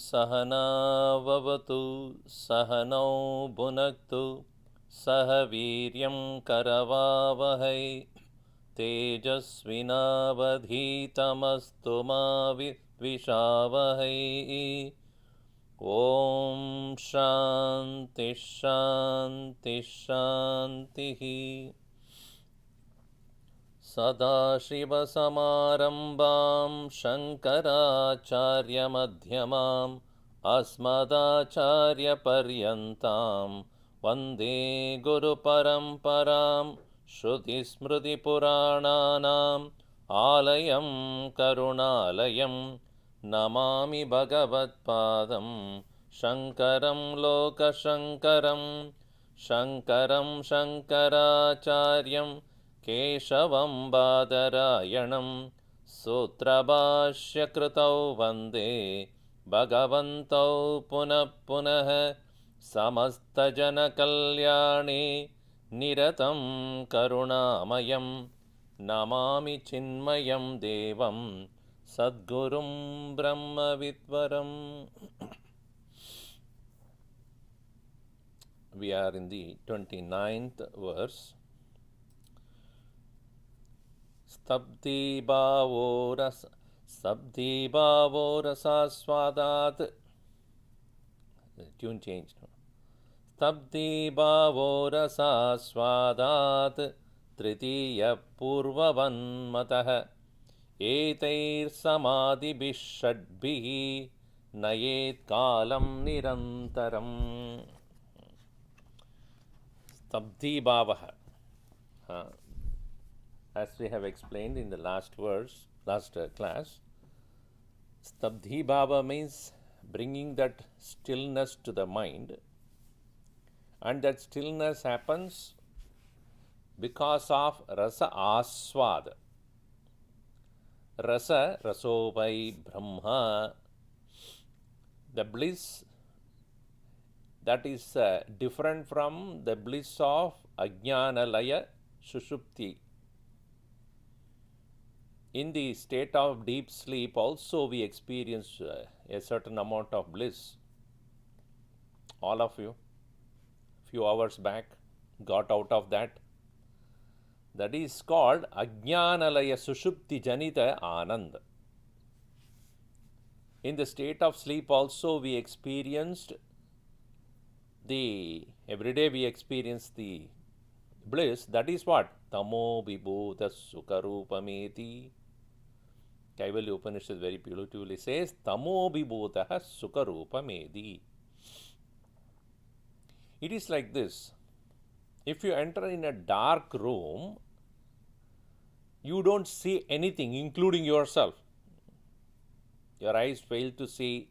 सहनाववतु सहनौ भुनक्तु सह वीर्यं करवावहै तेजस्विनावधीतमस्तु मा विद्विषावहै। ॐ शान्ति शान्ति शान्तिः। सदाशिवसमारम्भां शङ्कराचार्यमध्यमाम् अस्मदाचार्यपर्यन्तां वन्दे गुरुपरम्परां। श्रुतिस्मृतिपुराणानाम् आलयं करुणालयं नमामि भगवत्पादं शङ्करं लोकशङ्करं। शङ्करं शङ्कराचार्यं केशवं बादरायणं सूत्रभाष्यकृतौ वन्दे भगवन्तौ पुनः पुनः। समस्तजनकल्याणे निरतं करुणामयं नमामि चिन्मयं देवं सद्गुरुं ब्रह्मविद्वरम्। We are in the 29th verse. Sabdhi rasaswadat. Tune changed. Sabdhi bhavo rasaswadat tritiya purvavanmatah etair samadhibhi षड्भिः नयेत कालं निरन्तरम्। Sabdhi bhavaha. As we have explained in the last class, Stabdhi Bhava means bringing that stillness to the mind, and that stillness happens because of Rasa Aswad. Rasa, Rasovai Brahma, the bliss that is different from the bliss of Ajnanalaya Sushupti. In the state of deep sleep also we experience a certain amount of bliss. All of you, few hours back, got out of that. That is called Ajnanalaya Sushupti Janita Anand. In the state of sleep also we experienced every day we experience the bliss. That is what? Tamo vibhuta sukarupameti. Kaivalya Upanishad very beautifully says, Tamo vibhutaha sukarupamedi. It is like this. If you enter in a dark room, you don't see anything, including yourself. Your eyes fail to see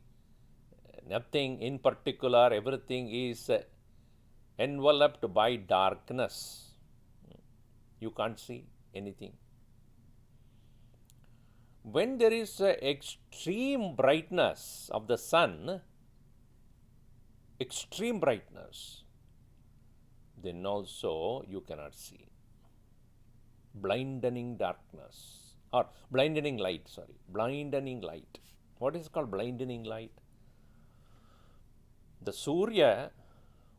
nothing in particular. Everything is enveloped by darkness. You can't see anything. When there is extreme brightness of the sun, extreme brightness, then also you cannot see. Blinding darkness, or blinding light, blinding light. What is called blinding light? The Surya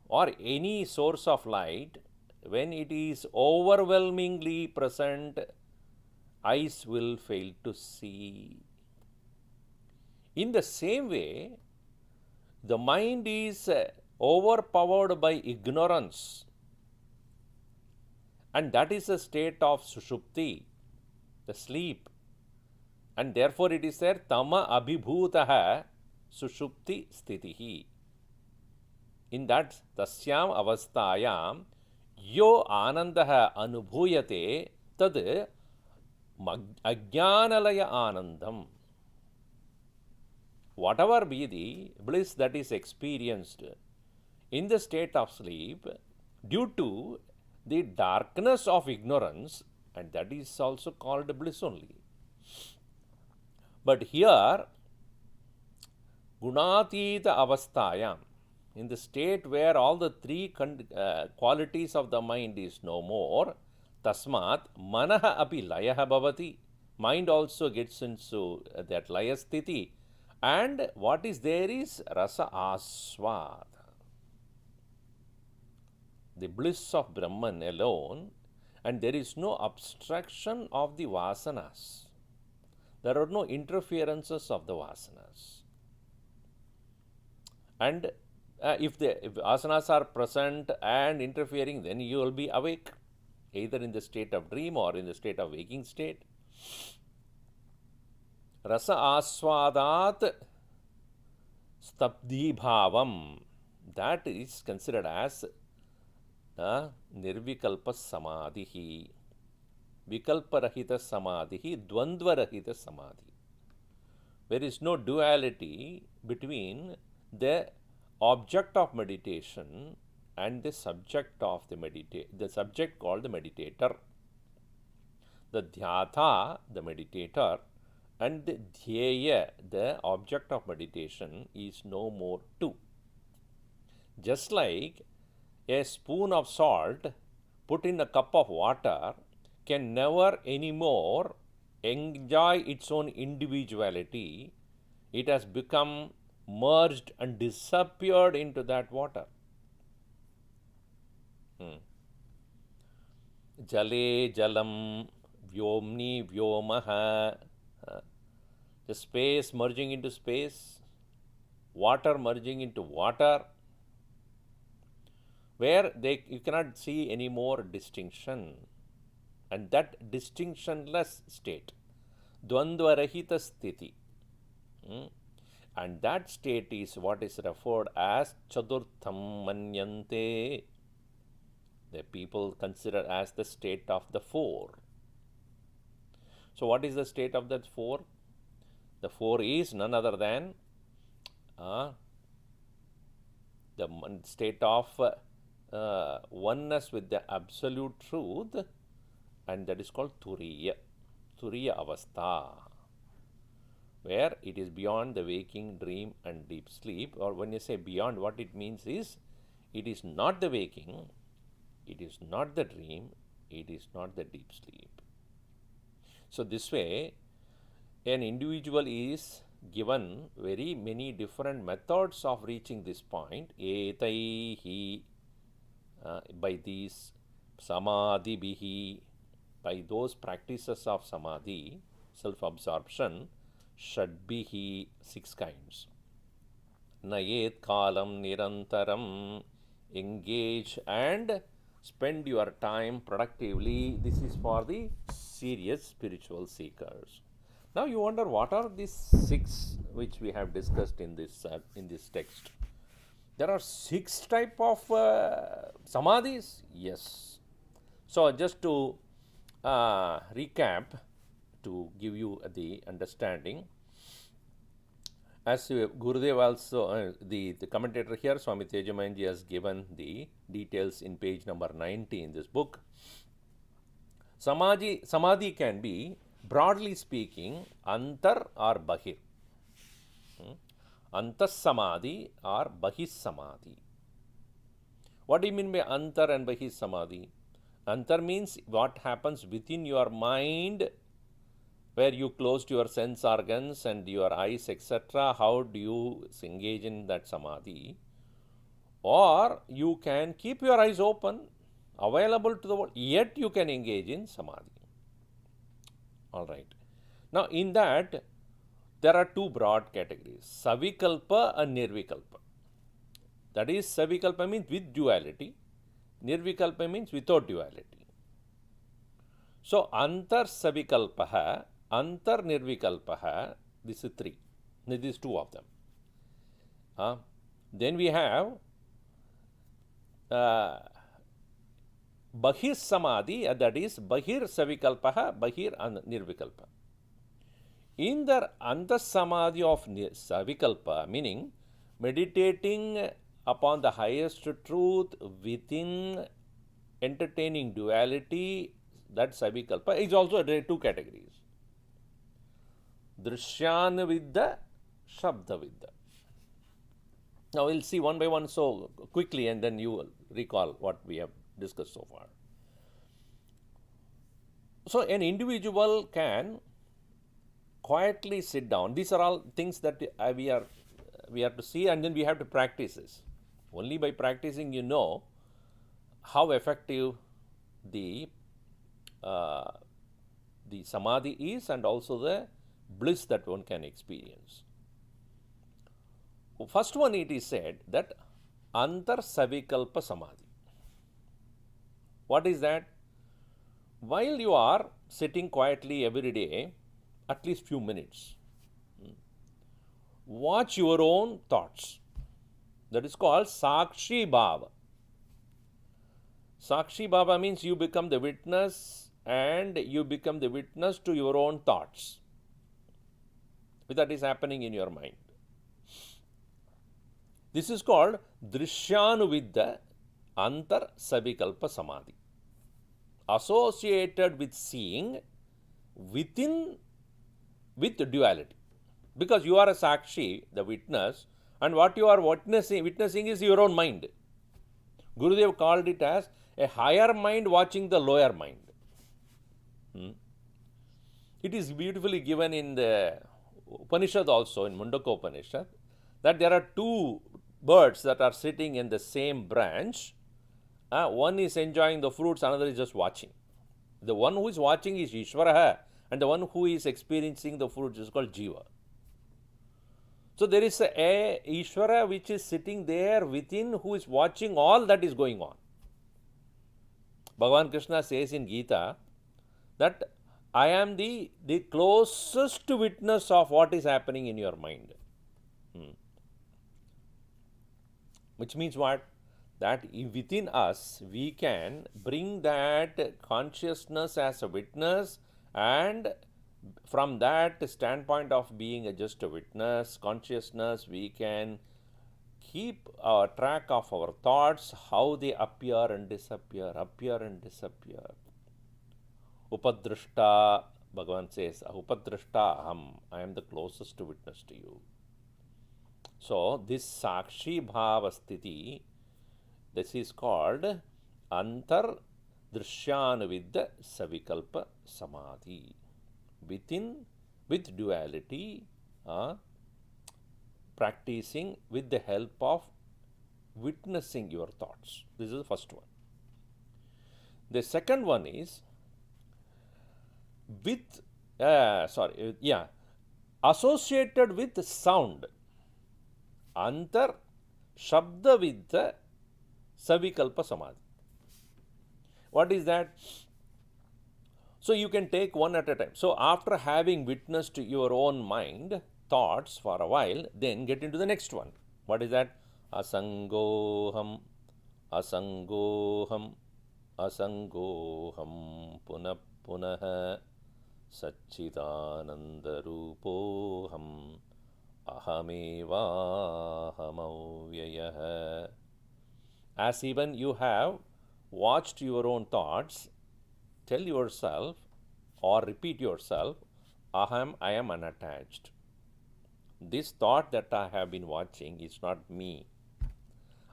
or any source of light, when it is overwhelmingly present, eyes will fail to see. In the same way, the mind is overpowered by ignorance, and that is a state of sushupti, the sleep, and therefore it is there tama abhibhutaha sushupti sthitihi. In that tasyam avasthayam yo anandaha anubhuyate tad ajnanalaya anandam. Whatever be the bliss that is experienced in the state of sleep due to the darkness of ignorance, and that is also called bliss only. But here, gunatita avasthayam, in the state where all the three qualities of the mind is no more, tasmat manaha api layaha bhavati, mind also gets into that laya sthiti, And what is there is rasa aswad, the bliss of Brahman alone, and there is no obstruction of the vasanas. There are no interferences of the vasanas. And if vasanas are present and interfering, then you will be awake, either in the state of dream or in the state of waking state. Rasa aswadat stabdhi bhavam, that is considered as nirvikalpa samadhihi, vikalparahita samadhihi, dvandvarahita samadhi. There is no duality between the object of meditation and the subject of the subject called the meditator. The dhyata, the meditator, and the dhyeya, the object of meditation, is no more two. Just like a spoon of salt put in a cup of water can never anymore enjoy its own individuality. It has become merged and disappeared into that water. Jale jalam, vyomni vyomaha, the space merging into space, water merging into water, where you cannot see any more distinction. And that distinctionless state, dvandvarahita sthiti, and that state is what is referred as chadurtham manyante. The people consider as the state of the four. So what is the state of that four? The four is none other than the state of oneness with the absolute truth, and that is called turiya avastha, where it is beyond the waking, dream and deep sleep. Or when you say beyond, what it means is it is not the waking, it is not the dream, it is not the deep sleep. So this way, an individual is given very many different methods of reaching this point. Etaihi, by these samadhi bihi, by those practices of samadhi, self-absorption, shadbihi, 6 kinds. Nayet kalam nirantaram, engage and spend your time productively. This is for the serious spiritual seekers. Now you wonder, what are these 6 which we have discussed in this text? There are 6 type of samadhis. Yes. So just to recap, to give you the understanding, as Gurudev also, the commentator here, Swami Tejamayanji, has given the details in page number 90 in this book. Samadhi can be, broadly speaking, antar or bahir. Antas samadhi or bahis samadhi. What do you mean by antar and bahis samadhi? Antar means what happens within your mind, where you closed your sense organs and your eyes, etc. How do you engage in that samadhi? Or you can keep your eyes open, available to the world, yet you can engage in samadhi. All right. Now in that, there are 2 broad categories, savikalpa and nirvikalpa. That is, savikalpa means with duality, nirvikalpa means without duality. So antar savikalpaha, antar nirvikalpaha, this is 3. This is 2 of them. Then we have bahir samadhi, that is bahir savikalpaha, bahir nirvikalpa. In the antas samadhi of savikalpa, meaning meditating upon the highest truth within entertaining duality, that savikalpa is also 2 categories. Drshyan vidya, shabda vidya. Now we'll see one by one so quickly, and then you will recall what we have discussed so far. So an individual can quietly sit down. These are all things that we have to see, and then we have to practice this. Only by practicing you know how effective the uh, the samadhi is, and also the bliss that one can experience. First one, it is said that antar savikalpa samadhi. What is that? While you are sitting quietly every day, at least few minutes, watch your own thoughts. That is called Sakshi Bhava. Sakshi Bhava means you become the witness, and you become the witness to your own thoughts. That is happening in your mind. This is called Drshyanuvidya Antar Savikalpa Samadhi. Associated with seeing within with duality. Because you are a Sakshi, the witness, and what you are witnessing is your own mind. Gurudev called it as a higher mind watching the lower mind. It is beautifully given in the Upanishad also, in Mundaka Upanishad, that there are two birds that are sitting in the same branch. One is enjoying the fruits, another is just watching. The one who is watching is Ishwara, and the one who is experiencing the fruits is called Jiva. So there is a Ishwara which is sitting there within, who is watching all that is going on. Bhagavan Krishna says in Gita that I am the closest witness of what is happening in your mind. Which means what? That within us we can bring that consciousness as a witness, and from that standpoint of being just a witness consciousness, we can keep our track of our thoughts, how they appear and disappear. Upadrashta, Bhagavan says, Upadrashta aham, I am the closest witness to you. So this Sakshi Bhava Sthiti, this is called Antar Drshyanuvidya Savikalpa Samadhi. Within, with duality, practicing with the help of witnessing your thoughts. This is the first one. The second one is with, associated with sound. Antar Shabdavidya Savikalpa Samadhi. What is that? So you can take one at a time. So after having witnessed your own mind, thoughts for a while, then get into the next one. What is that? Asangoham, Asangoham, Asangoham, Punah Punah, Satchidananda Rupoham, Ahamevahamavyayah. As even you have watched your own thoughts, tell yourself or repeat yourself, Aham, I am unattached. This thought that I have been watching is not me.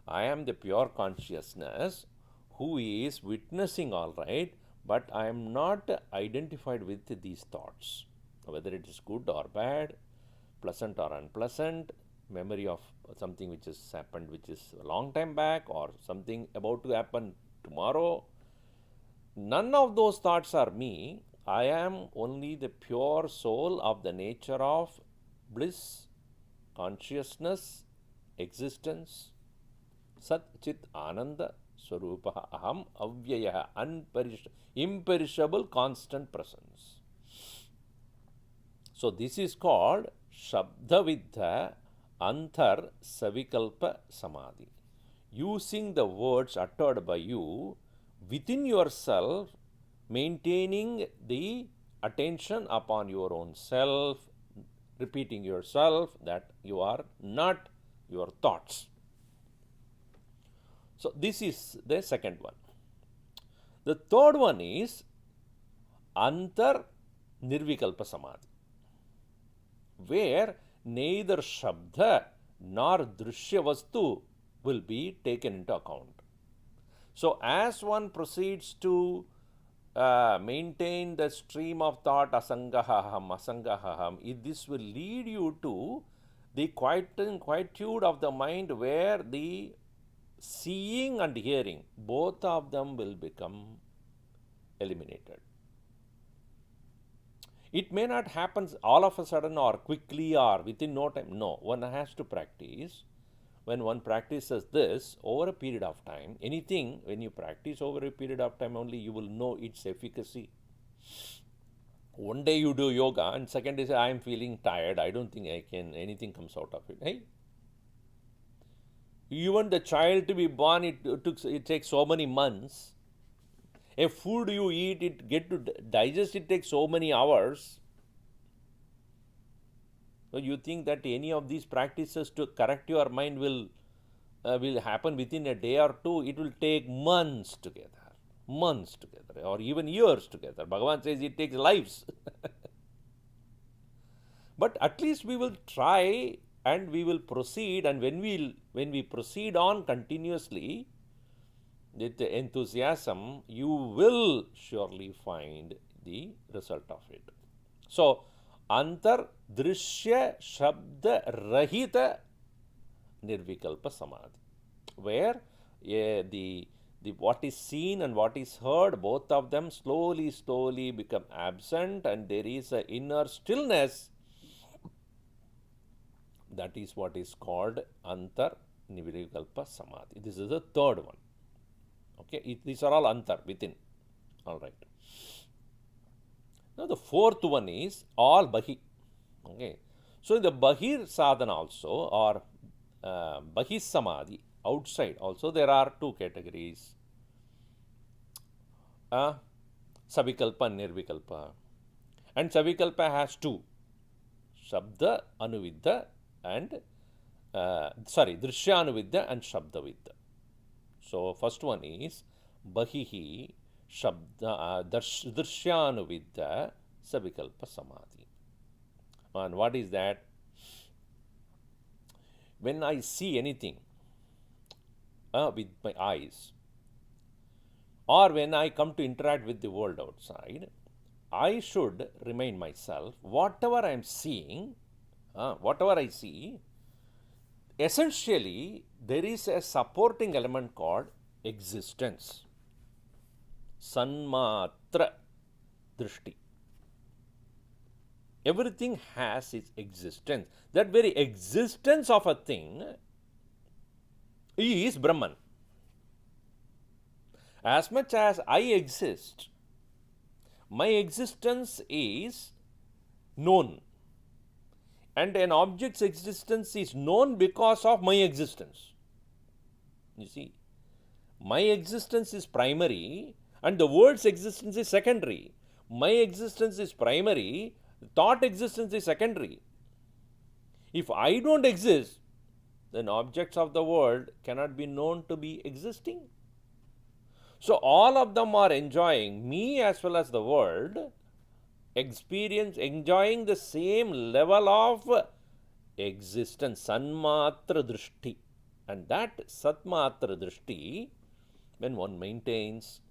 I am the pure consciousness who is witnessing all right, but I am not identified with these thoughts. Whether it is good or bad, pleasant or unpleasant, memory of something which has happened which is a long time back, or something about to happen tomorrow. None of those thoughts are me. I am only the pure soul of the nature of bliss, consciousness, existence, Sat Chit Ananda Swarupa Aham Avyaya, imperishable constant presence. So this is called Shabdavidya Antar Savikalpa Samadhi. Using the words uttered by you within yourself, maintaining the attention upon your own self, repeating yourself that you are not your thoughts. So this is the second one. The third one is Antar Nirvikalpa Samadhi, where neither Shabda nor Drshya Vastu will be taken into account. So as one proceeds to maintain the stream of thought asangahaham, asangahaham, this will lead you to the quietude of the mind, where the seeing and hearing, both of them will become eliminated. It may not happen all of a sudden or quickly or within no time. No, one has to practice. When one practices this over a period of time, anything, when you practice over a period of time only, you will know its efficacy. One day you do yoga and second day say, I am feeling tired, I don't think anything comes out of it. Hey? Even the child to be born, it takes so many months. A food you eat, it get to digest, it takes so many hours. So you think that any of these practices to correct your mind will happen within a day or two? It will take months together, or even years together. Bhagavan says it takes lives. But at least we will try and we will proceed, and when we proceed on continuously with the enthusiasm, you will surely find the result of it. So, antar drishya shabda rahita nirvikalpa samadhi, where the what is seen and what is heard, both of them slowly become absent, and there is an inner stillness. That is what is called antar nirvikalpa samadhi. This is the third one. Okay, these are all antar, within. All right. Now the fourth one is all bahi. Okay. So in the bahir sadhana also, or bahi samadhi, outside also, there are two categories. Savikalpa and nirvikalpa. And savikalpa has two. Shabda anuvidya and drishya anuvidya and shabda vidya. So first one is bahihi shabda drishyanuvidya savikalpa samadhi. And what is that? When I see anything with my eyes, or when I come to interact with the world outside, I should remind myself, whatever I am seeing, whatever I see, essentially there is a supporting element called existence. Sanmatra drishti. Everything has its existence. That very existence of a thing is Brahman. As much as I exist, my existence is known. And an object's existence is known because of my existence. You see, my existence is primary and the world's existence is secondary. My existence is primary, thought existence is secondary. If I don't exist, then objects of the world cannot be known to be existing. So all of them are enjoying, me as well as the world, enjoying the same level of existence, sanmatra drishti. And that satmatra drishti, when one maintains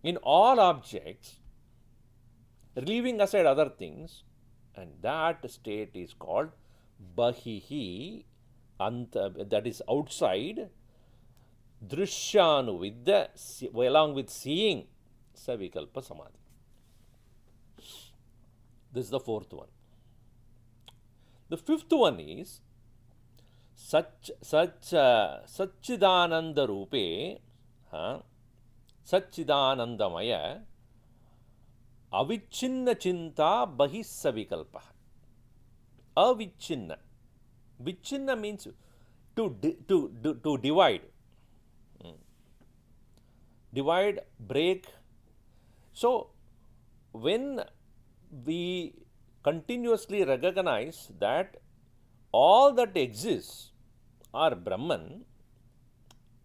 in all objects, leaving aside other things, and that state is called bahihi, that is outside, drishyanuvidya, along with seeing, savikalpa samadhi. This is the fourth one. The fifth one is Satchidananda Rupe, Satchidanandamaya, Avichinna Chinta Bahisavikalpa. Avichinna. Vichinna means to divide. Divide, break. So, when we continuously recognize that all that exists are Brahman,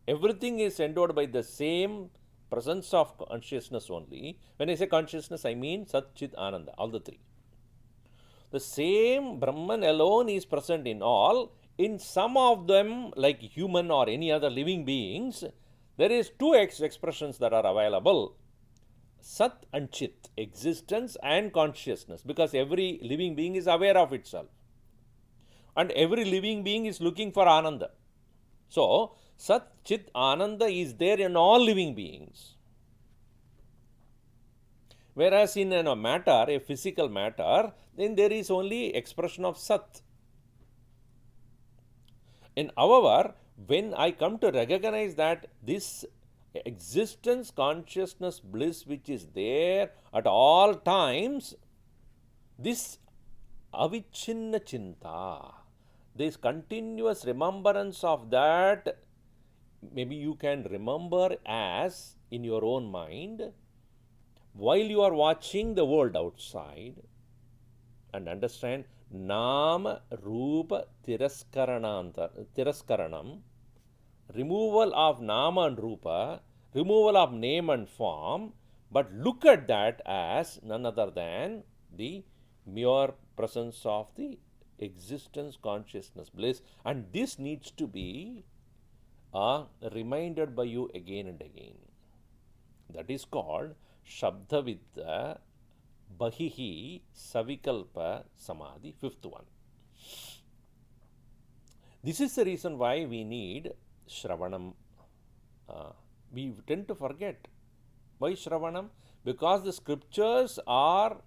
everything is endowed by the same presence of consciousness only. When I say consciousness, I mean Sat, Chit, Ananda, all the three. The same Brahman alone is present in all. In some of them, like human or any other living beings, there is two expressions that are available. Sat and Chit, existence and consciousness, because every living being is aware of itself. And every living being is looking for Ananda. So, Sat, Chit, Ananda is there in all living beings. Whereas in a matter, a physical matter, then there is only expression of Sat. And however, when I come to recognize that this existence, consciousness, bliss which is there at all times, this avichinna chinta, this continuous remembrance of that, maybe you can remember as in your own mind while you are watching the world outside, and understand Nama Rupa Tiraskaranam, removal of Nama and Rupa, removal of name and form, but look at that as none other than the mere presence of the existence, consciousness, bliss, and this needs to be reminded by you again and again. That is called Shabdavidya Bahihi Savikalpa Samadhi, fifth one. This is the reason why we need Shravanam. We tend to forget. Why Shravanam? Because the scriptures are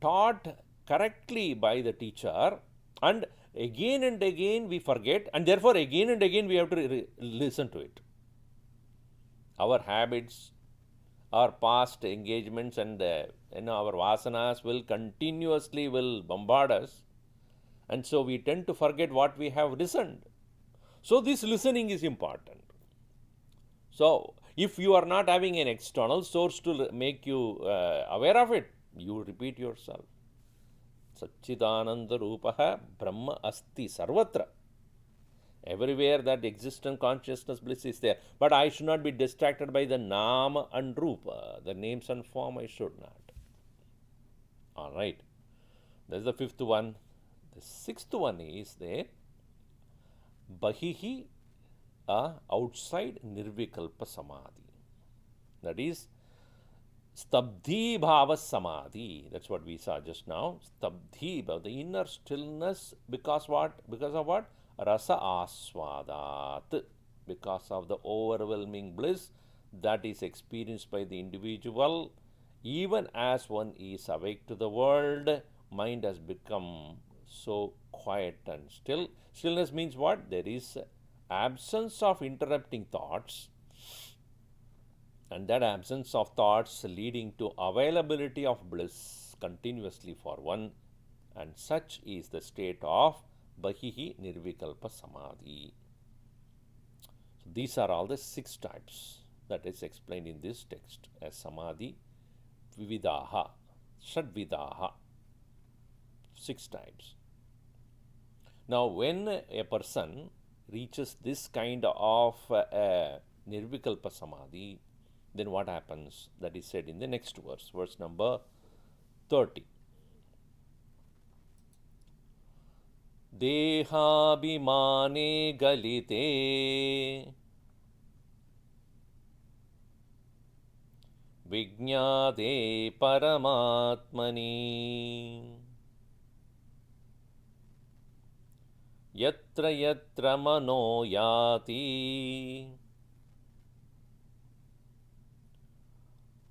taught correctly by the teacher, and again we forget, and therefore again and again we have to listen to it. Our habits, our past engagements, and our vasanas will continuously bombard us, and so we tend to forget what we have listened. So this listening is important. So if you are not having an external source to make you aware of it, you repeat yourself. Satchidananda Rupaha Brahma Asti Sarvatra. Everywhere that existence, consciousness, bliss is there. But I should not be distracted by the Nama and Rupa, the names and form. I should not. Alright. That's the fifth one. The sixth one is there. Bahihi, outside Nirvikalpa Samadhi. That is Stabdhi Bhava Samadhi. That's what we saw just now. Stabdhi Bhava, the inner stillness. Because what? Because of what? Rasa Aswadat. Because of the overwhelming bliss that is experienced by the individual. Even as one is awake to the world, mind has become so quiet and still. Stillness means what? There is absence of interrupting thoughts, and that absence of thoughts leading to availability of bliss continuously for one, and such is the state of Bahihi Nirvikalpa Samadhi. So these are all the 6 types that is explained in this text as Samadhi, Vividaha, Shadvidaha, 6 types. Now when a person reaches this kind of Nirvikalpa Samadhi, then what happens? That is said in the next verse, verse number 30. Dehabhimane galite Vijñāte Paramatmani Yatra yatra mano yati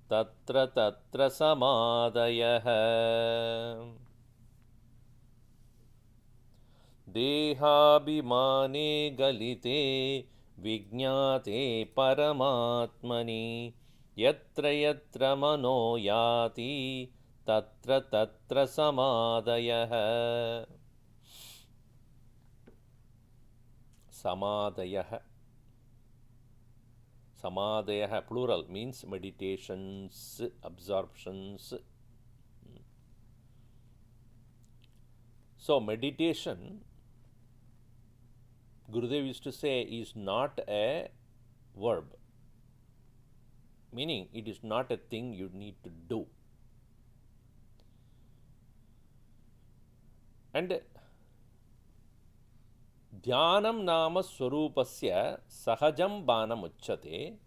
Tatra tatra samadayah Dehabhimane galite Vijñāte Paramatmani Yatra yatra mano yati Tatra tatra samadayah. Samadayah. Samadayah, plural, means meditations, absorptions. So meditation, Gurudev used to say, is not a verb, meaning it is not a thing you need to do. And Dhyanam nama swarupasya sahajam banam uchyate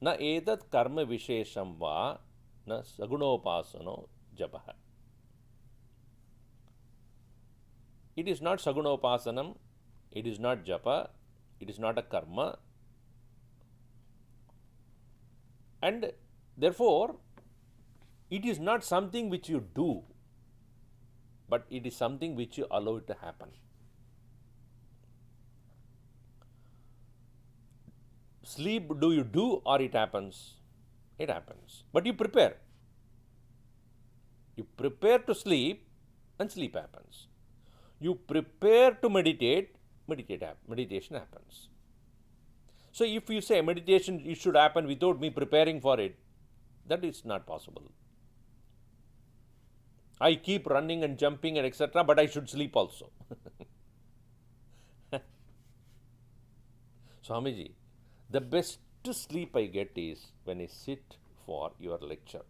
na etat karma vishesham va na sagunopasano japaha. It is not sagunopasanam, it is not japa, it is not a karma, and therefore it is not something which you do, but it is something which you allow it to happen. Sleep, do you do or it happens? It happens. But you prepare. You prepare to sleep and sleep happens. You prepare to meditate, meditation happens. So if you say meditation it should happen without me preparing for it, that is not possible. I keep running and jumping and etc., but I should sleep also. Swamiji, the best sleep I get is when I sit for your lecture.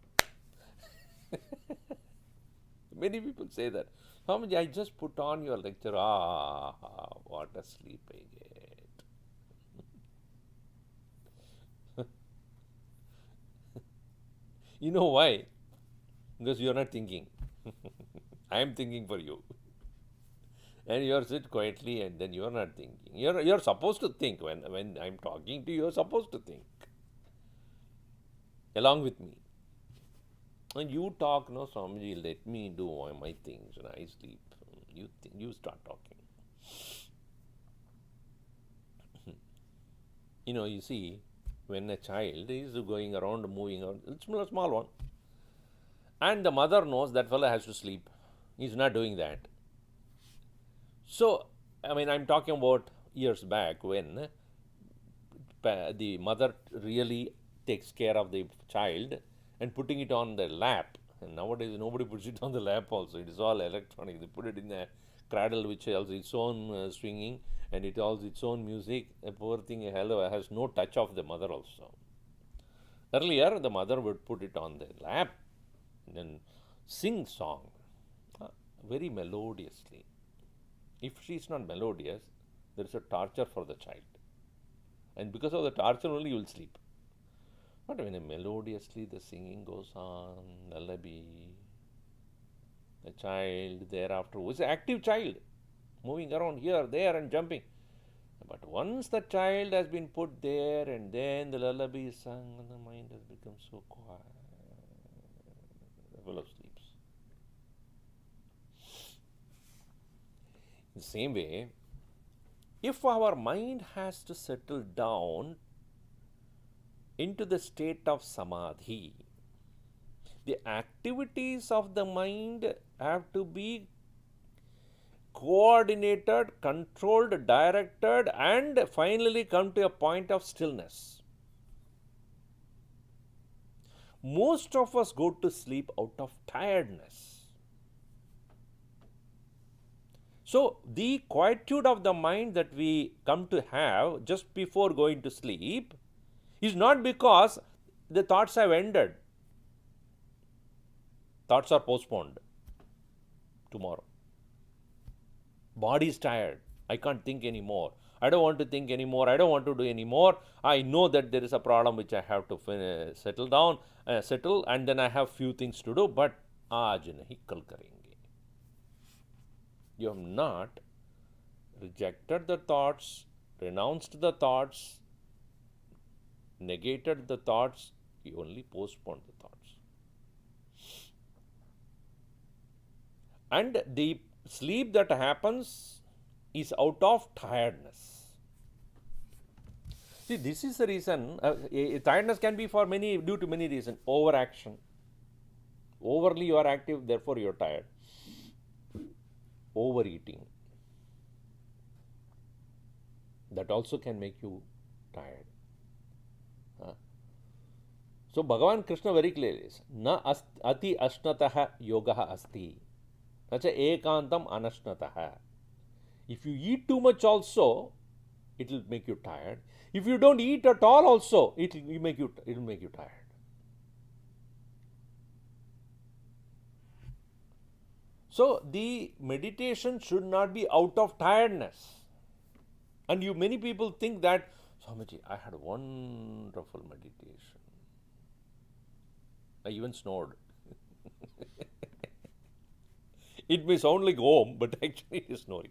Many people say that. Swamiji, I just put on your lecture. What a sleep I get. You know why? Because you are not thinking. I am thinking for you. And you are sit quietly and then you are not thinking. You are supposed to think. When I am talking to you, you are supposed to think. Along with me. And you talk, no, Swamiji, let me do my things and I sleep. You start talking. You see, when a child is going around, moving around, it's a small one. And the mother knows that fellow has to sleep. He's not doing that. So, I'm talking about years back when the mother really takes care of the child and putting it on the lap. And nowadays, nobody puts it on the lap also. It is all electronic. They put it in a cradle which has its own swinging and it has its own music. A poor thing has no touch of the mother also. Earlier, the mother would put it on the lap and then sing song very melodiously. If she is not melodious, there is a torture for the child. And because of the torture only you will sleep. But when melodiously the singing goes on, lullaby, the child thereafter was an active child, moving around here, there and jumping. But once the child has been put there and then the lullaby is sung and the mind has become so quiet, the fellow sleeps. In the same way, if our mind has to settle down into the state of samadhi, the activities of the mind have to be coordinated, controlled, directed, and finally come to a point of stillness. Most of us go to sleep out of tiredness. So, the quietude of the mind that we come to have just before going to sleep is not because the thoughts have ended. Thoughts are postponed tomorrow. Body is tired. I can't think anymore. I don't want to think anymore. I don't want to do anymore. I know that there is a problem which I have to settle, and then I have few things to do, but aaj nahi kal karenge. You have not rejected the thoughts, renounced the thoughts, negated the thoughts, you only postponed the thoughts. And the sleep that happens is out of tiredness. See, this is the reason, tiredness can be due to many reasons. Overaction. Overly you are active, therefore you are tired. Overeating. That also can make you tired. So, Bhagavan Krishna very clearly says, Na ati ashnataha yogaha asti. That's a ekantam anashnataha. If you eat too much also, it will make you tired. If you don't eat at all also, it will make you tired. So, the meditation should not be out of tiredness. And many people think that, Swamiji, I had a wonderful meditation. I even snored. It may sound like home, but actually it is snoring.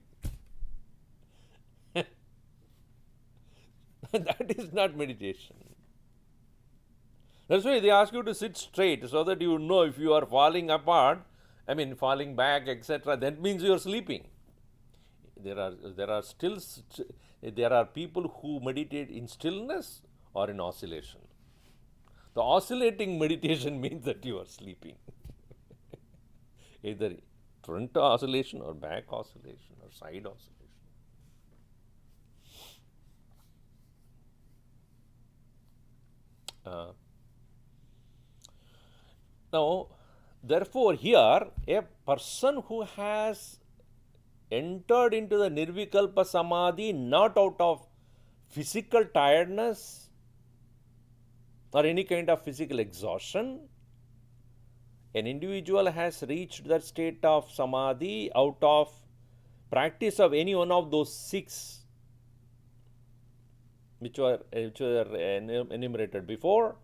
That is not meditation. That's why they ask you to sit straight so that you know if you are falling apart, falling back, etc. That means you are sleeping. There are people who meditate in stillness or in oscillation. The oscillating meditation means that you are sleeping. Either front oscillation or back oscillation or side oscillation. Now, therefore, here a person who has entered into the Nirvikalpa Samadhi not out of physical tiredness or any kind of physical exhaustion, an individual has reached that state of Samadhi out of practice of any one of those 6 which were enumerated before.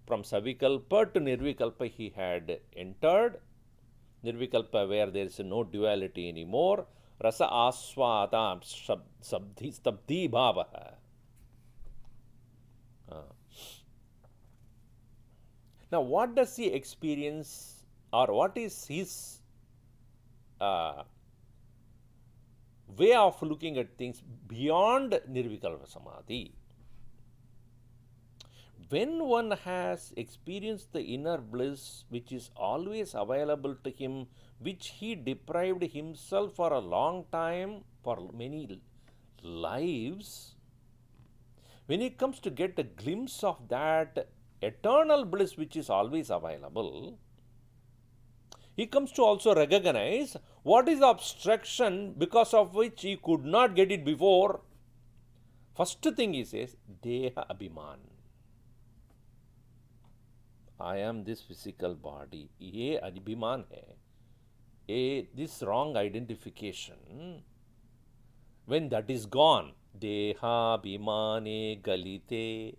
From Savikalpa to Nirvikalpa he had entered. Nirvikalpa where there is no duality anymore. Rasa aswadam stabdhi bhavaha. Now what does he experience, or what is his way of looking at things beyond Nirvikalpa Samadhi? When one has experienced the inner bliss which is always available to him, which he deprived himself for a long time, for many lives, when he comes to get a glimpse of that eternal bliss which is always available, he comes to also recognize what is the obstruction because of which he could not get it before. First thing he says, Deha Abhiman. I am this physical body. Ye abhiman hai. This wrong identification, when that is gone, Deha Bhimane Galite.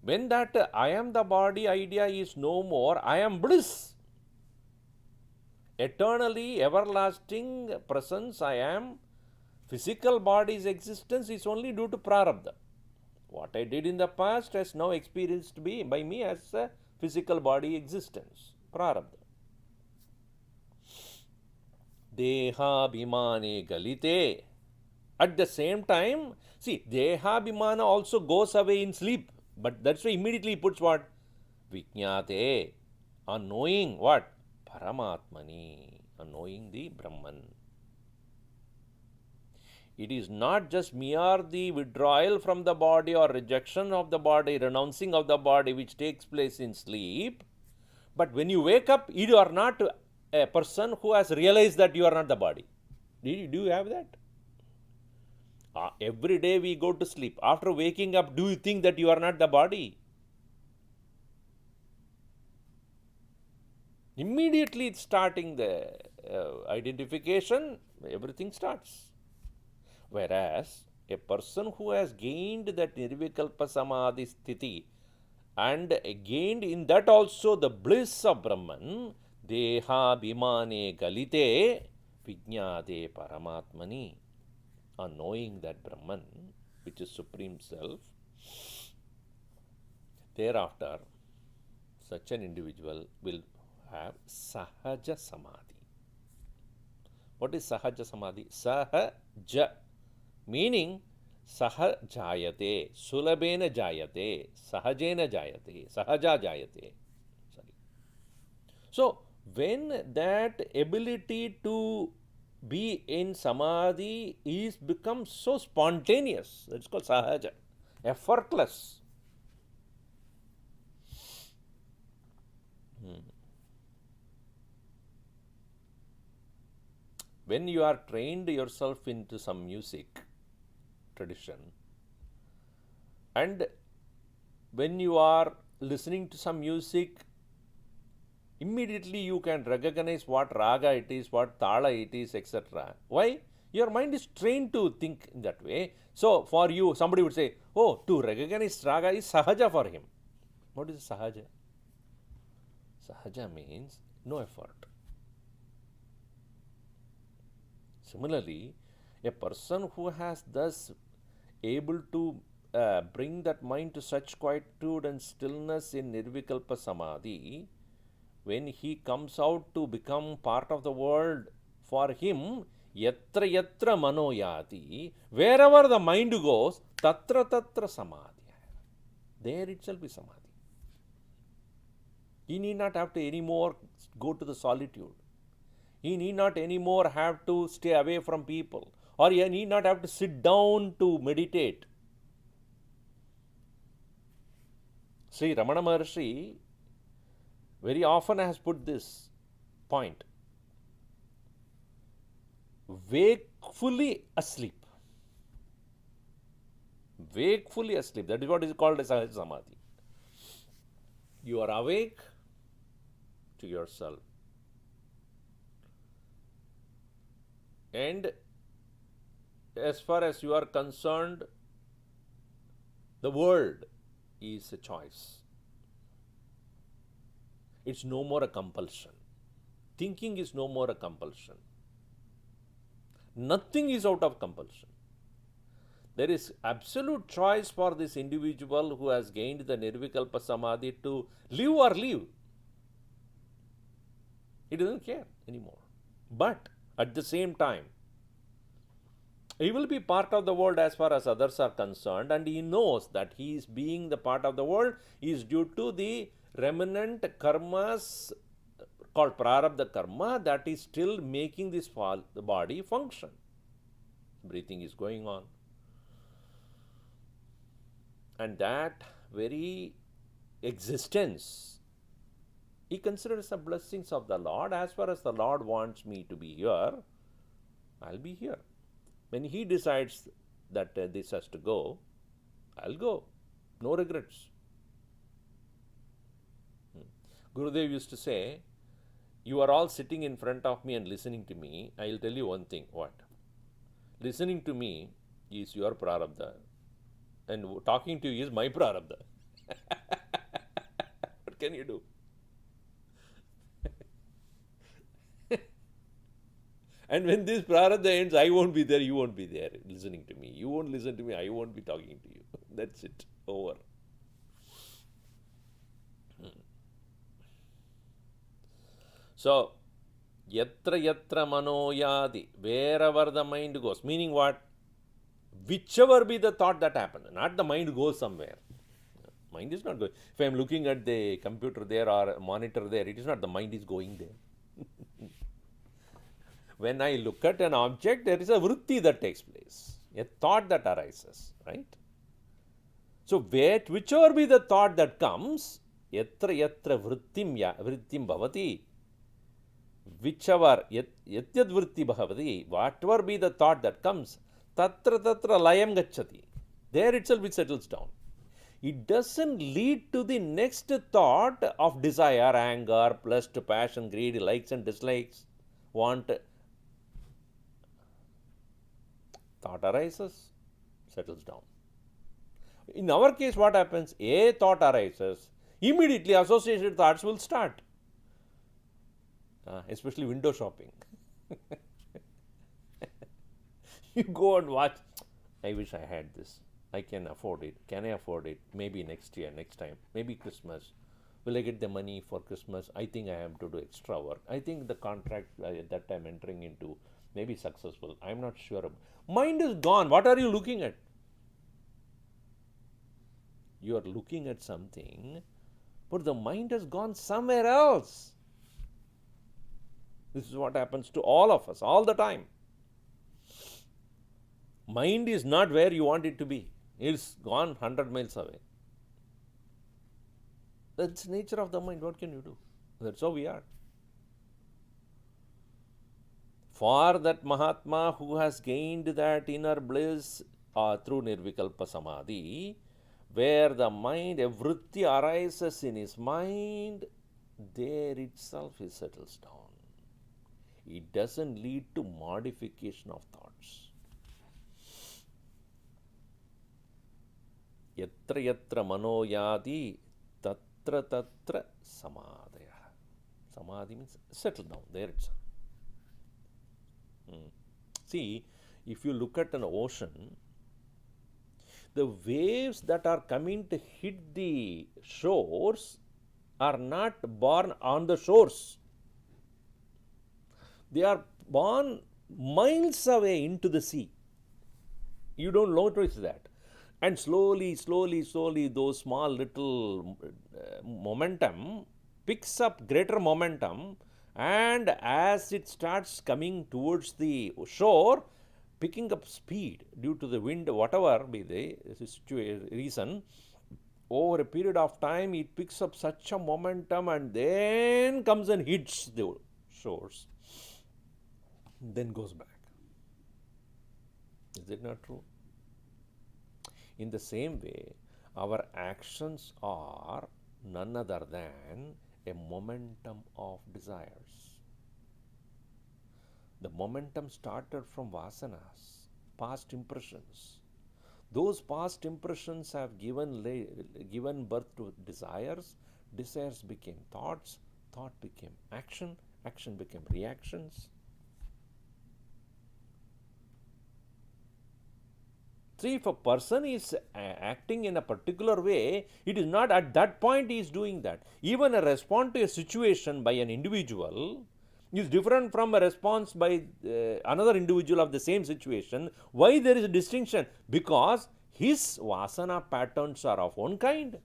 When that I am the body idea is no more, I am bliss. Eternally, everlasting presence, I am. Physical body's existence is only due to prarabdha. What I did in the past has now experienced by me as a physical body existence. Prarabdha. Deha Bhimane Galite. At the same time, see, Deha Bhimana also goes away in sleep. But that's why immediately he puts what? Vijñāte. On knowing what? Paramatmani. On knowing the Brahman. It is not just mere the withdrawal from the body or rejection of the body, renouncing of the body which takes place in sleep. But when you wake up, you are not a person who has realized that you are not the body. Do you have that? Every day we go to sleep. After waking up, do you think that you are not the body? Immediately it's starting the identification, everything starts. Whereas a person who has gained that Nirvikalpa Samadhi Sthiti and gained in that also the bliss of Brahman, Deha Bhimane Galite Vijñāte Paramatmani. On knowing that Brahman, which is Supreme Self, thereafter such an individual will have Sahaja Samadhi. What is Sahaja Samadhi? Sahaja, meaning Saha Jayate, Sulabena Jayate, Sahajena Jayate, Sahaja Jayate. So, when that ability to be in Samadhi is becomes so spontaneous, that's called Sahaja, effortless. When you are trained yourself into some music tradition, and when you are listening to some music, immediately you can recognize what raga it is, what tala it is, etc. Why? Your mind is trained to think in that way. So for you, somebody would say, Oh, to recognize raga is sahaja for him. What is sahaja? Sahaja means no effort. Similarly, a person who has thus able to bring that mind to such quietude and stillness in Nirvikalpa Samadhi, when he comes out to become part of the world, for him, yatra yatra manoyati, wherever the mind goes, tatra tatra samadhi. There itself is samadhi. He need not have to anymore go to the solitude. He need not anymore have to stay away from people, or he need not have to sit down to meditate. Sri Ramana Maharshi very often has put this point: wakefully asleep. Wakefully asleep. That is what is called as samadhi. You are awake to yourself. And as far as you are concerned, the world is a choice. It's no more a compulsion. Thinking is no more a compulsion. Nothing is out of compulsion. There is absolute choice for this individual who has gained the Nirvikalpa Samadhi to live or leave. He doesn't care anymore. But at the same time, he will be part of the world as far as others are concerned, and he knows that he is being the part of the world is due to the remnant karmas called prarabdha karma that is still making this the body function. Breathing is going on. And that very existence he considers the blessings of the Lord. As far as the Lord wants me to be here, I'll be here. When he decides that this has to go, I'll go. No regrets. Gurudev used to say, you are all sitting in front of me and listening to me. I'll tell you one thing. What? Listening to me is your prarabdha, and talking to you is my prarabdha. What can you do? And when this prarabdha ends, I won't be there, you won't be there listening to me. You won't listen to me, I won't be talking to you. That's it. Over. So, yatra yatra manoyadi, wherever the mind goes. Meaning what? Whichever be the thought that happened, not the mind goes somewhere. Mind is not going. If I am looking at the computer there or monitor there, it is not the mind is going there. When I look at an object, there is a vritti that takes place, a thought that arises, right? So, whichever be the thought that comes, yatra yatra vrittim bhavati, whichever yatyad vritti bhavati, whatever be the thought that comes, tatra tatra layam gacchati, there itself it settles down. It doesn't lead to the next thought of desire, anger, lust, passion, greed, likes and dislikes, want. Thought arises, settles down. In our case, what happens? A thought arises, immediately associated thoughts will start. Especially window shopping. You go and watch. I wish I had this. I can afford it. Can I afford it? Maybe next year, next time. Maybe Christmas. Will I get the money for Christmas? I think I have to do extra work. I think the contract that I'm entering into may be successful. I'm not sure. Mind is gone. What are you looking at? You are looking at something, but the mind has gone somewhere else. This is what happens to all of us all the time. Mind is not where you want it to be. It's gone 100 miles away. That's the nature of the mind. What can you do? That's how we are. For that Mahatma who has gained that inner bliss through Nirvikalpa Samadhi, where the mind, a vritti arises in his mind, there itself he settles down. It doesn't lead to modification of thoughts. Yatra yatra mano yadi tatra tatra samadhaya. Samadhi means settle down, there itself. See, if you look at an ocean, the waves that are coming to hit the shores are not born on the shores. They are born miles away into the sea. You don't notice that. And slowly, those small little momentum picks up greater momentum, and as it starts coming towards the shore, picking up speed due to the wind, whatever be the reason, over a period of time it picks up such a momentum and then comes and hits the shores, then goes back. Is it not true? In the same way, our actions are none other than a momentum of desires. The momentum started from vasanas, past impressions. Those past impressions have given birth to desires, desires became thoughts, thought became action, action became reactions. See, if a person is acting in a particular way, it is not at that point he is doing that. Even a response to a situation by an individual is different from a response by another individual of the same situation. Why there is a distinction? Because his vasana patterns are of one kind,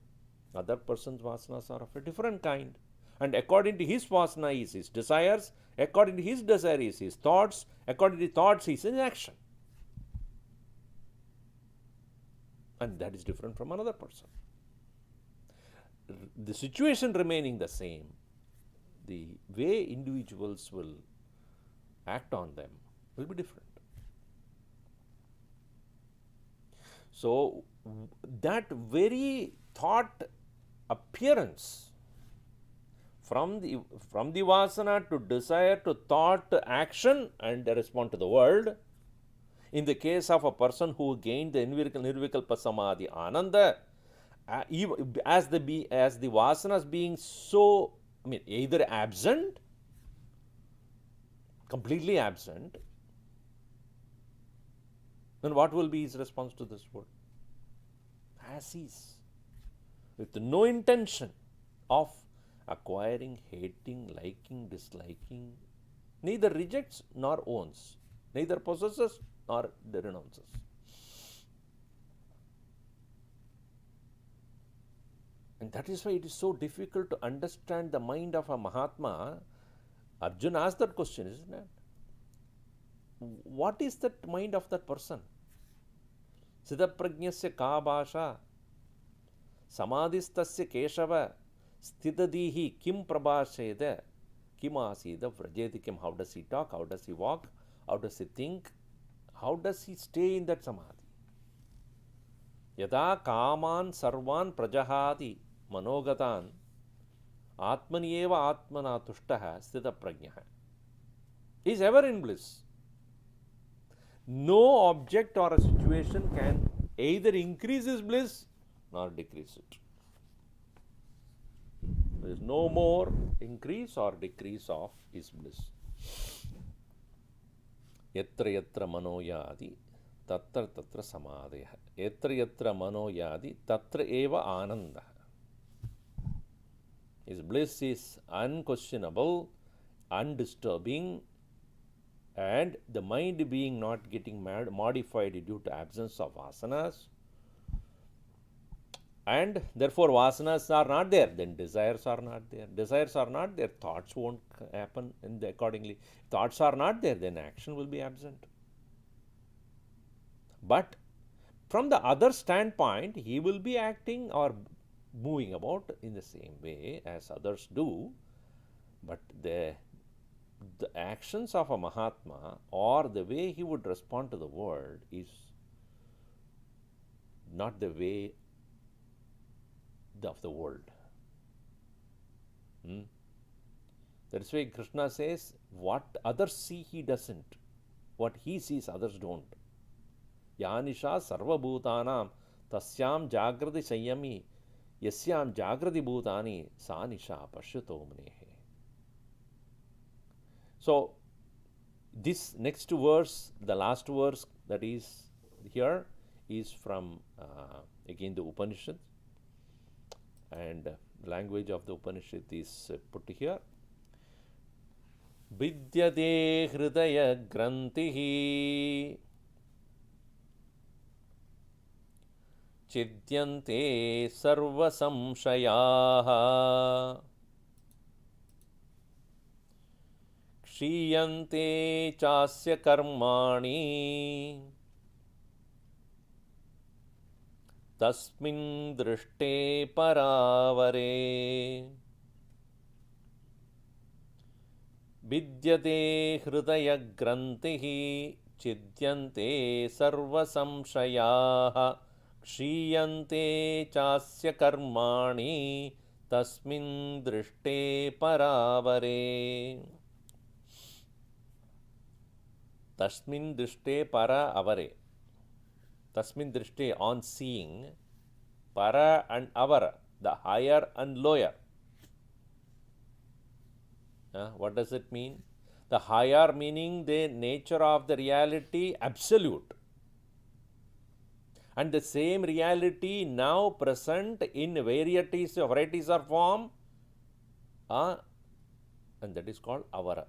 other person's vasanas are of a different kind. And according to his vasana is his desires, according to his desire is his thoughts, according to thoughts is his action. And that is different from another person. The situation remaining the same, the way individuals will act on them will be different. So, that very thought appearance from the vasana to desire to thought to action and respond to the world. In the case of a person who gained the nirvikalpa samadhi ananda, as the vasanas being so, either absent, completely absent, then what will be his response to this world? As is, with no intention of acquiring, hating, liking, disliking, neither rejects nor owns, neither possesses nor renounces. And that is why it is so difficult to understand the mind of a Mahatma. Arjuna asked that question, isn't it? What is that mind of that person? Siddhaprajnasya ka bhasha, samadhistasya keshava, sthitadihi kim prabhasheda, kim asida vrajeti kim. How does he talk? How does he walk? How does he think? How does he stay in that samadhi? Yada kaman sarvan prajahati manogatan atmanieva atmana tushtaha sthita prajnaha. He is ever in bliss. No object or a situation can either increase his bliss nor decrease it. There is no more increase or decrease of his bliss. Yatra yatra mano yadi tatra tatra samadhaya. Yatra yatra mano yadi tatra eva ananda. His bliss is unquestionable, undisturbing, and the mind being not getting modified due to absence of vasanas, and therefore vasanas are not there, then desires are not there. Desires are not there, thoughts won't happen accordingly. Thoughts are not there, then action will be absent. But from the other standpoint, he will be acting or moving about in the same way as others do, but the actions of a Mahatma or the way he would respond to the world is not the way of the world. That is why Krishna says, what others see he doesn't. What he sees others don't. Yanisha sarva bhutanam Tasyam jagrati sanyami yasyam jagrati bhutani sa nisha pashyato munehe. So, this next verse, the last verse that is here, is from again the Upanishad, and language of the Upanishad is put here. Vidyate hridaya grantihi chidyante sarva samshayaha क्षीयन्ते चास्य कर्माणि तस्मिन् दृष्टे परावरे विद्यते हृदयग्रन्थिः छिद्यन्ते सर्वसंशयाः क्षीयन्ते चास्य कर्माणि तस्मिन् दृष्टे परावरे. Tasmin drishte para avare. Tasmin drishte, on seeing, para and avara, the higher and lower. What does it mean? The higher meaning the nature of the reality absolute. And the same reality now present in varieties of form, and that is called avara.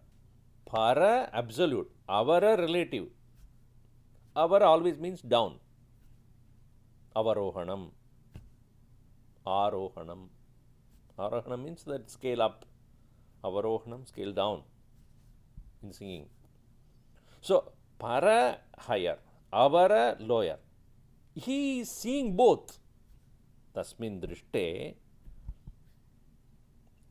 Para absolute, avara relative. Avara always means down. Avarohanam, arohanam. Arohanam means that scale up. Avarohanam, scale down in singing. So, para higher, avara lower. He is seeing both. Tasmin drishte.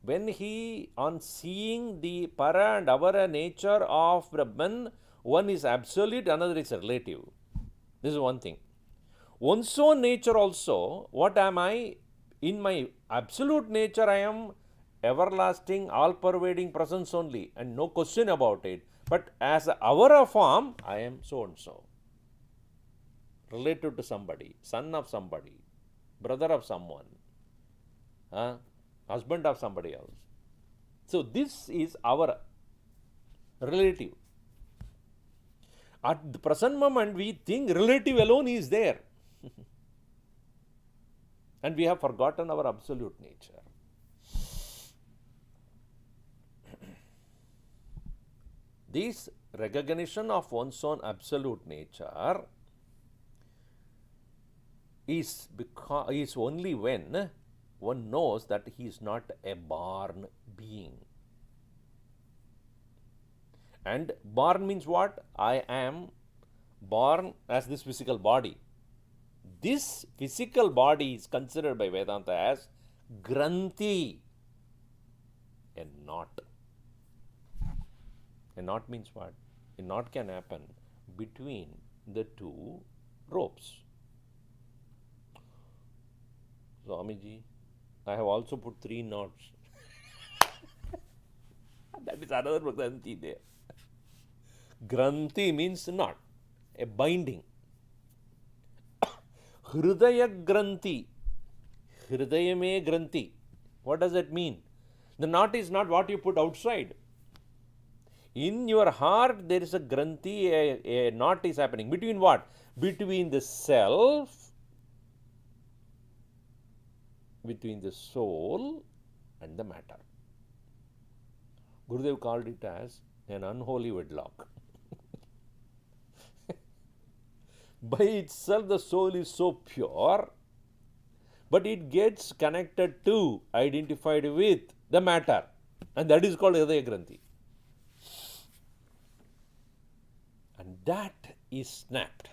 When he, on seeing the para and avara nature of Brahman, one is absolute, another is relative. This is one thing. One's own nature also, what am I? In my absolute nature, I am everlasting, all-pervading presence only, and no question about it. But as a avara form, I am so and so. Related to somebody, son of somebody, brother of someone, husband of somebody else. So this is our relative. At the present moment, we think relative alone is there. And we have forgotten our absolute nature. This recognition of one's own absolute nature is only when one knows that he is not a born being. And born means what? I am born as this physical body. This physical body is considered by Vedanta as granthi, a knot. A knot means what? A knot can happen between the two ropes. Swamiji, I have also put 3 knots. That is another granthi there. Granthi means knot, a binding. Hridaya granthi. Hridayame granthi. What does that mean? The knot is not what you put outside. In your heart, there is a granthi, a knot is happening. Between what? Between the self, between the soul and the matter. Gurudev called it as an unholy wedlock. By itself, the soul is so pure, but it gets connected to, identified with the matter, and that is called Hridaya Granthi. And that is snapped,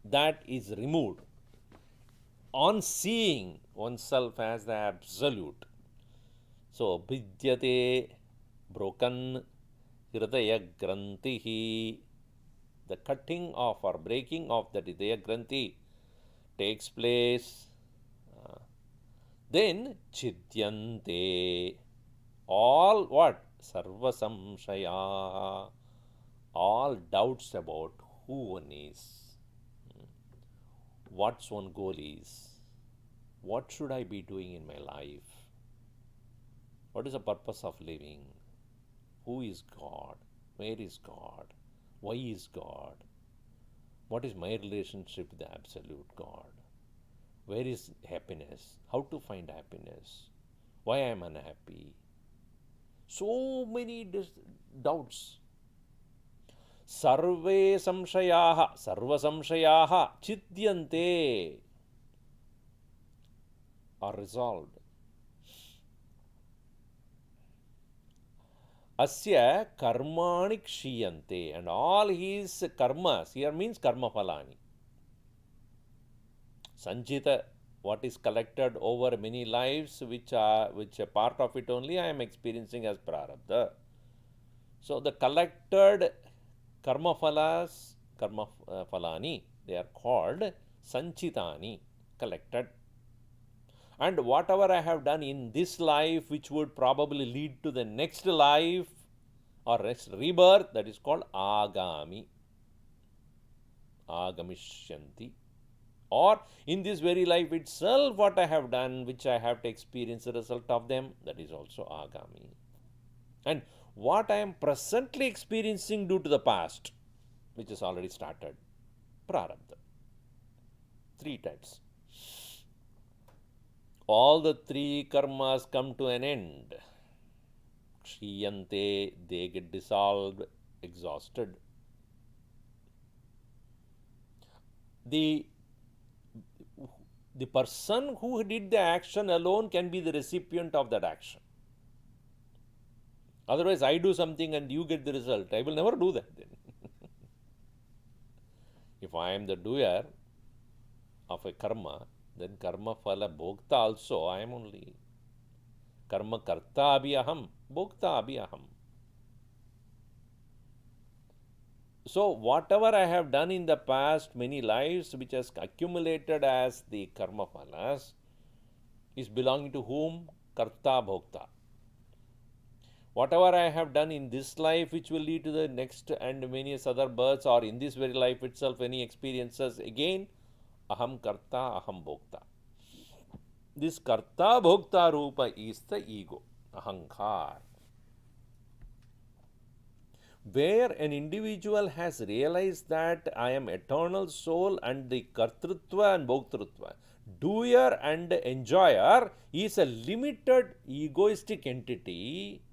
that is removed on seeing oneself as the absolute. So, vidyate, broken, hridaya grantihi, the cutting off or breaking of the hridaya granthi takes place. Then, chidyante, all what? Sarva samshaya, all doubts about who one is. what's one goal is. What should I be doing in my life? What is the purpose of living? Who is God? Where is God? Why is God? What is my relationship with the absolute God? Where is happiness? How to find happiness? Why I am unhappy? So many doubts. Sarve samshayaha, sarva samshayaha chidyante are resolved. Asya karmani kshiyante, and all his karmas, here means karma phalani. Sanchita, what is collected over many lives, which a part of it only I am experiencing as prarabdha. So the collected karma phalas, karma phalani, they are called sanchitani, collected. And whatever I have done in this life, which would probably lead to the next life or next rebirth, that is called agami, agamishyanti. Or in this very life itself, what I have done, which I have to experience the result of them, that is also agami. And what I am presently experiencing due to the past, which has already started, prarabdha. Three types. All the three karmas come to an end. Kshiyante, they get dissolved, exhausted. The person who did the action alone can be the recipient of that action. Otherwise, I do something and you get the result. I will never do that then. If I am the doer of a karma, then karma phala bhokta also I am only. Karma karta abhi aham, bhokta abhi aham. So whatever I have done in the past many lives, which has accumulated as the karma phalas, is belonging to whom? Karta bhokta. Whatever I have done in this life, which will lead to the next and many other births, or in this very life itself, any experiences, again, aham karta, aham bhokta. This karta bhokta rupa is the ego, ahankar. Where an individual has realized that I am eternal soul and the kartrutva and bhoktrutva, doer and enjoyer, is a limited egoistic entity,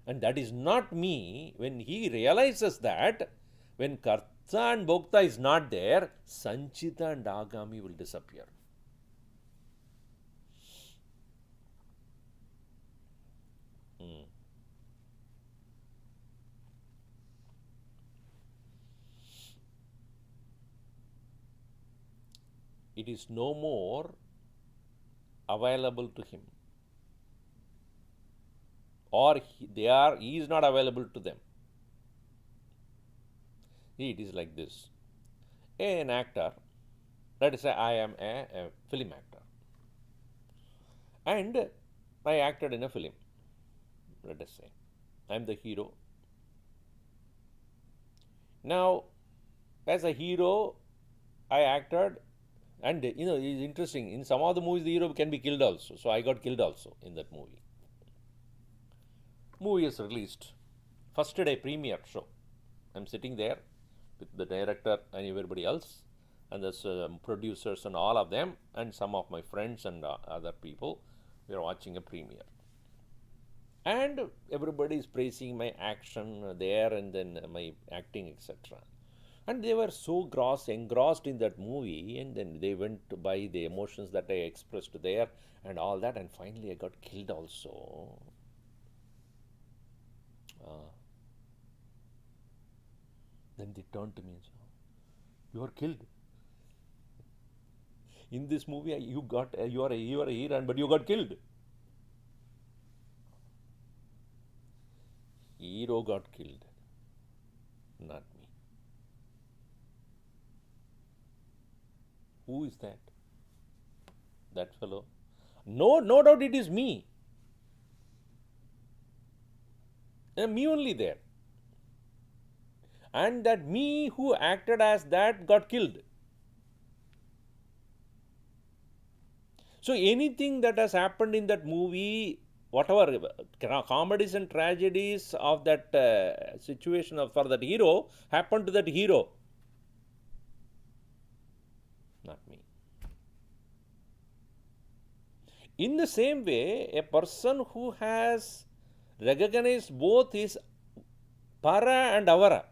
and that is not me. When he realizes that, when karta and bhokta is not there, sanchita and agami will disappear. It is no more available to him, or he is not available to them. It is like this. An actor, let us say I am a film actor, and I acted in a film. Let us say I am the hero. Now, as a hero, I acted, and it is interesting. In some of the movies, the hero can be killed also. So I got killed also in that movie. Movie is released. First day premiere show. I'm sitting there with the director and everybody else, and the producers and all of them, and some of my friends and other people. We are watching a premiere. And everybody is praising my action there, and then my acting, etc. And they were so engrossed in that movie, and then they went by the emotions that I expressed there and all that, and finally I got killed also. Then they turned to me and said, "You are killed. In this movie, you are a hero, but you got killed." Hero got killed, not me. Who is that? That fellow? No doubt it is me. Me only there. And that me who acted as that got killed. So anything that has happened in that movie, whatever comedies and tragedies of that situation for that hero, happened to that hero, not me. In the same way, a person who has recognized both is para and avara.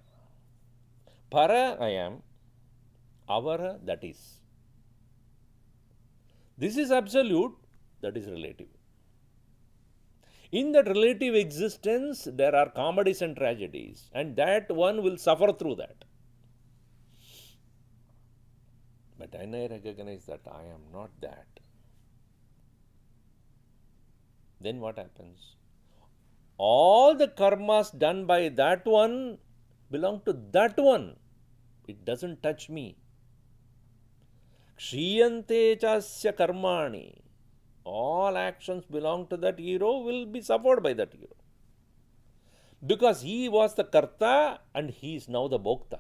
Para I am, avara that is. This is absolute, that is relative. In that relative existence, there are comedies and tragedies, and that one will suffer through that. But when I recognize that I am not that, then what happens? All the karmas done by that one belong to that one. It doesn't touch me. Kshiyante chasya karmani. All actions belong to that hero, will be suffered by that hero. Because he was the karta and he is now the bhokta.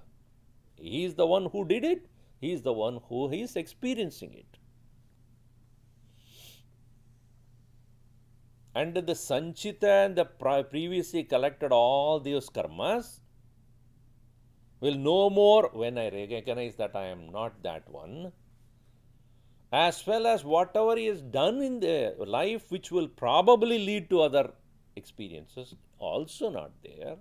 He is the one who did it, he is the one who is experiencing it. And the sanchita and the previously collected all those karmas will no more, when I recognize that I am not that one, as well as whatever is done in the life which will probably lead to other experiences, also not there.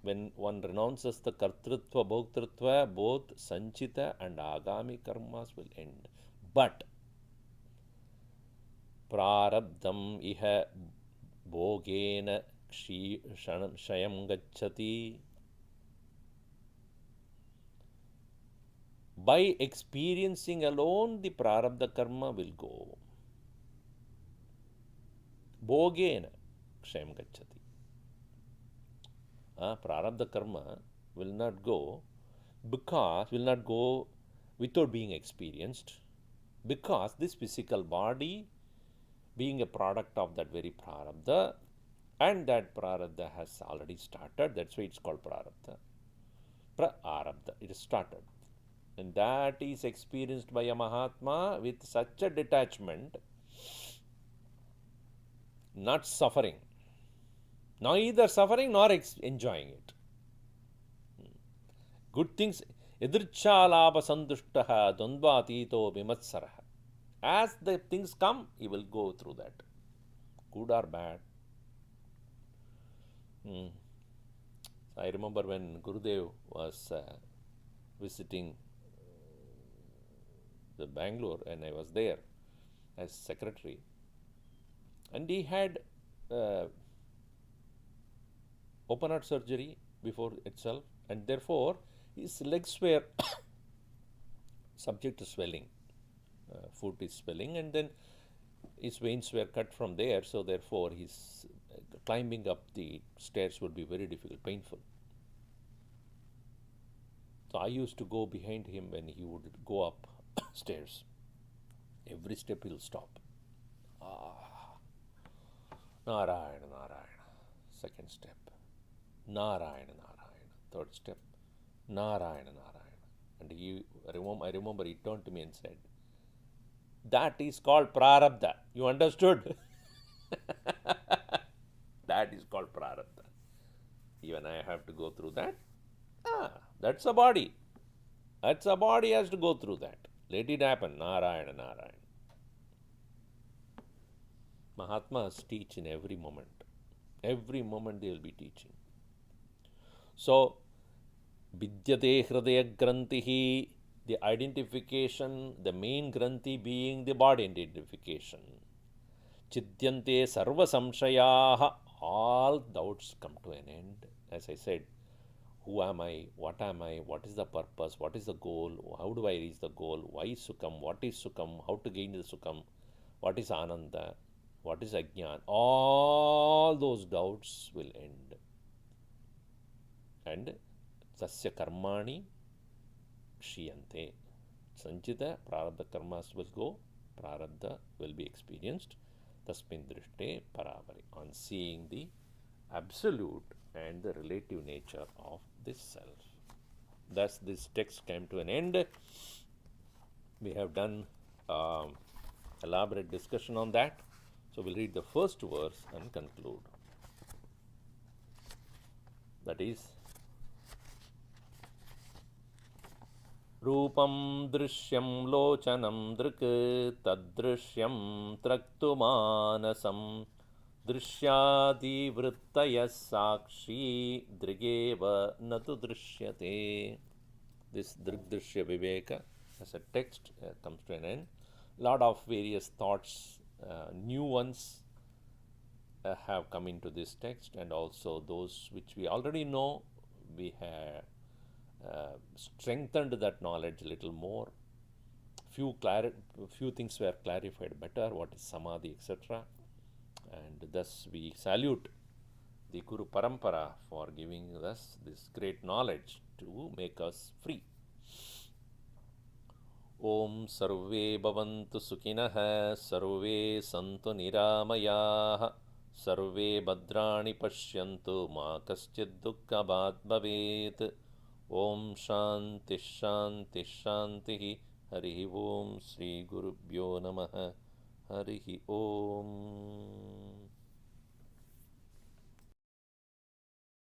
When one renounces the kartrutva, bhoktrutva, both sanchita and agami karmas will end. But prarabdham iha bhogena shayam gacchati. By experiencing alone, the prarabdha karma will go. Bhogena kshayam gacchati. Prarabdha karma will not go without being experienced, because this physical body, being a product of that very prarabdha, and that prarabdha has already started, that's why it's called prarabdha. Prarabdha, it has started. And that is experienced by a Mahatma with such a detachment, not suffering, neither suffering nor enjoying it. Good things, edirchalapa santushtaha dvandvatito vimatsaraha. As the things come, he will go through that, good or bad. I remember when Gurudev was visiting the Bangalore, and I was there as secretary, and he had open heart surgery before itself, and therefore his legs were subject to swelling. Foot is swelling, and then his veins were cut from there, so therefore his climbing up the stairs would be very difficult, painful. So I used to go behind him when he would go up stairs. Every step he'll stop. Narayana, Narayana. Second step. Narayana, Narayana. Third step. Narayana, Narayana. And I remember he turned to me and said, that is called prarabdha. You understood? That is called prarabdha. Even I have to go through that. That's a body. That's a body has to go through that. Let it happen. Narayana, Narayana. Mahatmas teach in every moment. Every moment they will be teaching. So, vidyate hridaya grantihi, the identification, the main granthi being the body identification. Chidyante sarva samshayaha, all doubts come to an end. As I said, who am I? What is the purpose? What is the goal? How do I reach the goal? Why is Sukham? What is Sukham? How to gain the Sukham? What is Ananda? What is Ajnan? All those doubts will end. And Tasya Karmani Kshiyante. Sanchita, Prarabdha Karmas will go, Prarabdha will be experienced. Tasmin Drishte Paravari. On seeing the absolute and the relative nature of this self. Thus, this text came to an end. We have done elaborate discussion on that. So we'll read the first verse and conclude. That is, Rupam drishyam locanam drik tadrishyam traktumanasam drishyadi vrittaya sakshi drigeva natu drishyate. This Drg Drshya Viveka as a text comes to an end. Lot of various thoughts, new ones have come into this text, and also those which we already know, we have strengthened that knowledge a little more. Few things were clarified better, what is samadhi, etc. And thus we salute the Guru Parampara for giving us this great knowledge to make us free. Om Sarve Bhavantu Sukhinah Sarve Santu Niramayaah Sarve Bhadrani Pashyantu Ma Kaschid Dukkhabhat Bhavet. Om Shanti Shanti Shanti. Harihi Om Sri Gurubhyo Namaha. Harihi Om.